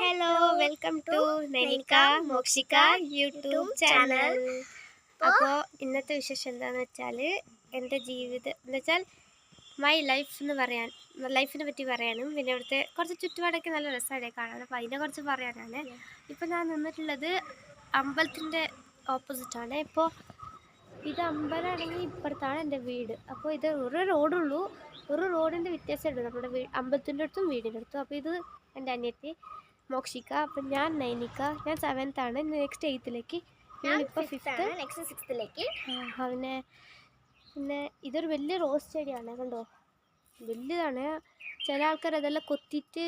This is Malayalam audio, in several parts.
Hello welcome to Nainika Mokshika YouTube channel. അപ്പോൾ ഇന്നത്തെ വിശേഷം എന്താണെന്ന് വെച്ചാൽ എൻ്റെ ജീവിതം എന്ന് വെച്ചാൽ മൈ ലൈഫ് എന്ന് പറയാൻ ലൈഫിനെ പറ്റി പറയാനും പിന്നെ ഇവിടുത്തെ കുറച്ച് ചുറ്റുപാടൊക്കെ നല്ല രസമാണ് കാണാൻ. അപ്പോൾ അതിനെ കുറിച്ച് പറയാനാണ്. ഇപ്പോൾ ഞാൻ നിന്നിട്ടുള്ളത് അമ്പലത്തിൻ്റെ ഓപ്പോസിറ്റാണ്. ഇപ്പോൾ ഇത് അമ്പലമാണെങ്കിൽ ഇപ്പുറത്താണ് എൻ്റെ വീട്. അപ്പോൾ ഇത് ഒരു റോഡുള്ളൂ, ഒരു റോഡിൻ്റെ വ്യത്യാസമുണ്ട് നമ്മുടെ അമ്പലത്തിൻ്റെ അടുത്തും വീടിൻ്റെ അടുത്തും. അപ്പോൾ ഇത് എൻ്റെ അനിയത്തി മോക്ഷിക, അപ്പം ഞാൻ നൈനിക, ഞാൻ 7th ആണ്, നെക്സ്റ്റ് 8th ഞാനിപ്പോൾ 5th, നെക്സ്റ്റ് 6th. പിന്നെ ഇതൊരു വലിയ റോസ് ചെടിയാണ്, കണ്ടോ, വലുതാണ്. ചില ആൾക്കാർ അതെല്ലാം കൊത്തിയിട്ട്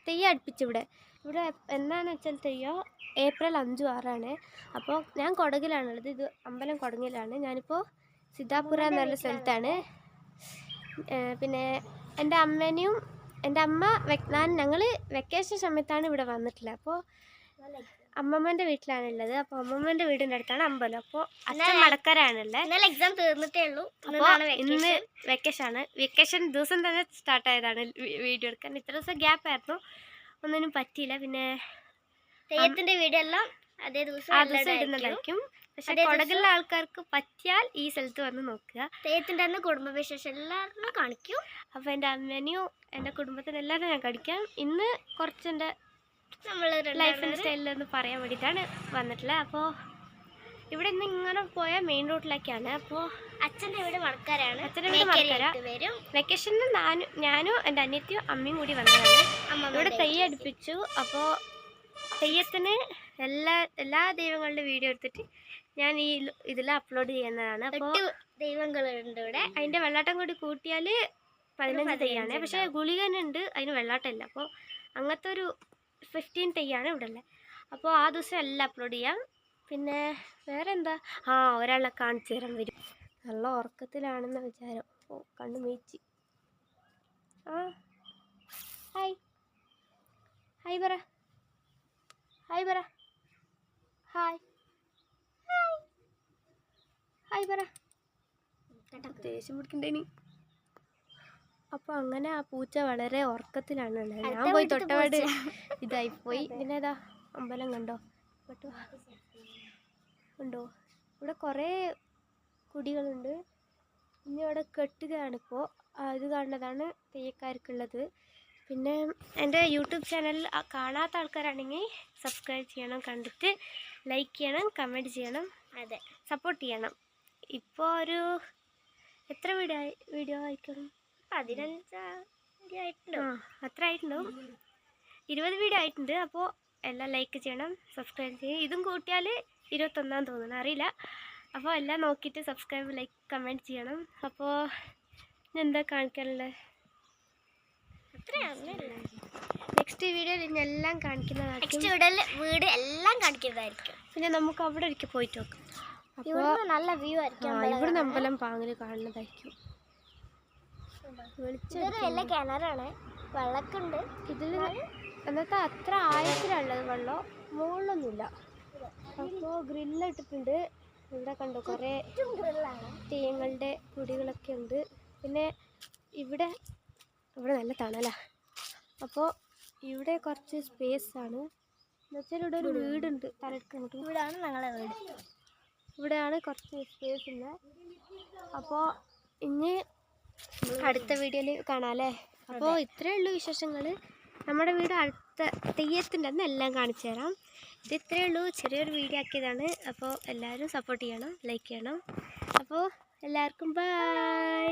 തെയ്യം അടുപ്പിച്ചിവിടെ. ഇവിടെ എന്താണെന്ന് വെച്ചാൽ തെയ്യം ഏപ്രിൽ 5, 6 അപ്പോൾ ഞാൻ കൊടകിലാണുള്ളത്. ഇത് അമ്പലം കൊടകിലാണ്. ഞാനിപ്പോൾ സിദ്ധാപുര എന്ന് പറഞ്ഞ സ്ഥലത്താണ്. പിന്നെ എൻ്റെ അമ്മ ഞങ്ങൾ വെക്കേഷൻ സമയത്താണ് ഇവിടെ വന്നിട്ടുള്ളത്. അപ്പോൾ അമ്മമ്മേൻ്റെ വീട്ടിലാണുള്ളത്. അപ്പോൾ അമ്മമ്മേൻ്റെ വീടിൻ്റെ അടുത്താണ് അമ്പലം. അപ്പോൾ അച്ഛൻ മടക്കരാണുള്ളത്. എക്സാം തീർന്നിട്ടേ ഉള്ളൂ. ഇന്ന് വെക്കേഷൻ ദിവസം തന്നെ സ്റ്റാർട്ടായതാണ് വീഡിയോ എടുക്കാൻ. ഇത്ര ദിവസം ഗ്യാപ്പ് ആയിരുന്നു, ഒന്നിനും പറ്റിയില്ല. പിന്നെ തെയ്യത്തിൻ്റെ വീഡിയോ എല്ലാം അതേ ദിവസം ഇടുന്നതായിരിക്കും. പക്ഷെ കൊടകുള്ള ആൾക്കാർക്ക് പറ്റിയാൽ ഈ സ്ഥലത്ത് വന്ന് നോക്കുക. തെയ്യത്തിൻ്റെ അന്ന് കുടുംബവിശേഷം എല്ലാവരും കാണിക്കും. അപ്പോൾ എൻ്റെ അമ്മേനെയും എൻ്റെ കുടുംബത്തിന് എല്ലാവരും ഞാൻ കാണിക്കാം. ഇന്ന് കുറച്ച് എൻ്റെ ലൈഫിൻ്റെ സ്റ്റൈലിലൊന്ന് പറയാൻ വേണ്ടിയിട്ടാണ് വന്നിട്ടുള്ളത്. അപ്പോൾ ഇവിടെ നിന്ന് ഇങ്ങനെ പോയാൽ മെയിൻ റോഡിലേക്കാണ്. അപ്പോൾ അച്ഛൻ്റെ വീട് മടക്കാരാണ്. അച്ഛൻ്റെ വീട് മടക്കര. വെക്കേഷനിൽ ഞാനും എൻ്റെ അനിയത്തിയും അമ്മയും കൂടി വന്നതാണ്. ഇവിടെ തെയ്യം അടുപ്പിച്ചു. അപ്പോൾ തെയ്യത്തിന് എല്ലാ ദൈവങ്ങളുടെ വീഡിയോ എടുത്തിട്ട് ഞാൻ ഇതിൽ അപ്ലോഡ് ചെയ്യുന്നതാണ്. അപ്പോൾ ദൈവങ്ങളുണ്ട് ഇവിടെ. അതിൻ്റെ വെള്ളാട്ടം കൂടി കൂട്ടിയാൽ 15 തെയ്യാണ്. പക്ഷേ ഗുളികനുണ്ട്, അതിന് വെള്ളാട്ടമില്ല. അപ്പോൾ അങ്ങനത്തെ ഒരു 15 തെയ്യാണ് ഇവിടെ ഉള്ളത്. അപ്പോൾ ആ ദിവസം എല്ലാം അപ്ലോഡ് ചെയ്യാം. പിന്നെ വേറെ എന്താ, ഒരാളെ കാണിച്ചു തരാൻ വരും. നല്ല ഉറക്കത്തിലാണെന്ന വിചാരം. ഓ, കണ്ണു മേച്ചി. ഹായ് ഹായ് പറ, ഹായ് പറ, ഹായ് ഹായ് പറ. ദേഷ്യം പിടിക്കണ്ടേനി. അപ്പോൾ അങ്ങനെ ആ പൂച്ച വളരെ ഉറക്കത്തിലാണ് ഉള്ളത്. ഞാൻ പോയി തൊട്ടപാട് ഇതായിപ്പോയി. പിന്നെ ഏതാ അമ്പലം കണ്ടോ ഉണ്ടോ, ഇവിടെ കുറേ കുടികളുണ്ട്. ഇനി ഇവിടെ കെട്ടുകയാണിപ്പോൾ. ഇത് കാണുന്നതാണ് തെയ്യക്കാർക്കുള്ളത്. പിന്നെ എൻ്റെ യൂട്യൂബ് ചാനൽ കാണാത്ത ആൾക്കാരാണെങ്കിൽ സബ്സ്ക്രൈബ് ചെയ്യണം, കണ്ടിട്ട് ലൈക്ക് ചെയ്യണം, കമൻറ്റ് ചെയ്യണം, അതെ, സപ്പോർട്ട് ചെയ്യണം. ഇപ്പോൾ ഒരു എത്ര വീഡിയോ ആയിരിക്കണം? 15 ആയിട്ടുണ്ടോ? അത്ര ആയിട്ടുണ്ടോ? 20 വീഡിയോ ആയിട്ടുണ്ട്. അപ്പോൾ എല്ലാം ലൈക്ക് ചെയ്യണം, സബ്സ്ക്രൈബ് ചെയ്യണം. ഇതും കൂട്ടിയാൽ 21 തോന്നുന്നു, അറിയില്ല. അപ്പോൾ എല്ലാം നോക്കിയിട്ട് സബ്സ്ക്രൈബ്, ലൈക്ക്, കമൻറ്റ് ചെയ്യണം. അപ്പോൾ എന്താ കാണിക്കാനുള്ളത്? നെക്സ്റ്റ് വീഡിയോയിൽ ഞാൻ എല്ലാം കാണിക്കുന്നതായിരിക്കും. വീട് എല്ലാം കാണിക്കുന്നതായിരിക്കും. പിന്നെ നമുക്ക് അവിടെ ഒരിക്കൽ പോയിട്ട് നോക്കാം. അപ്പോൾ നല്ല വ്യൂ ആയിരിക്കും. ഇവിടുന്ന് അമ്പലം പാങ്ങിൽ കാണുന്നതായിരിക്കും. വലിയ കിണറാണ്, വെള്ളമൊക്കെ ഉണ്ട്. ഇതിൽ എന്നത്തെ അത്ര ആഴത്തിലുള്ളത് വെള്ളം, മുകളിലൊന്നുമില്ല. അപ്പോൾ ഗ്രില്ലിട്ടിട്ടുണ്ട്. ഇവിടെ കണ്ടോ കുറേ തെയ്യങ്ങളുടെ കുടികളൊക്കെ ഉണ്ട്. പിന്നെ ഇവിടെ നല്ല തണലാ. അപ്പോൾ ഇവിടെ കുറച്ച് സ്പേസാണ്. എന്നുവെച്ചാൽ ഇവിടെ ഒരു വീടുണ്ട്, തലക്കങ്ങോട്ട്. ഇവിടെയാണ് ഞങ്ങളെ വീട്. ഇവിടെയാണ് കുറച്ച് സ്പേസ് ഉള്ളത്. അപ്പോൾ ഇനി അടുത്ത വീഡിയോയിൽ കാണാമല്ലേ. അപ്പോൾ ഇത്രയേ ഉള്ളൂ വിശേഷങ്ങൾ. നമ്മുടെ വീട് അടുത്ത തെയ്യത്തിൻ്റെ അന്ന് എല്ലാം കാണിച്ചു തരാം. ഇത് ഇത്രയേ ഉള്ളൂ, ചെറിയൊരു വീഡിയോ ആക്കിയതാണ്. അപ്പോൾ എല്ലാവരും സപ്പോർട്ട് ചെയ്യണം, ലൈക്ക് ചെയ്യണം. അപ്പോൾ എല്ലാവർക്കും ബൈ.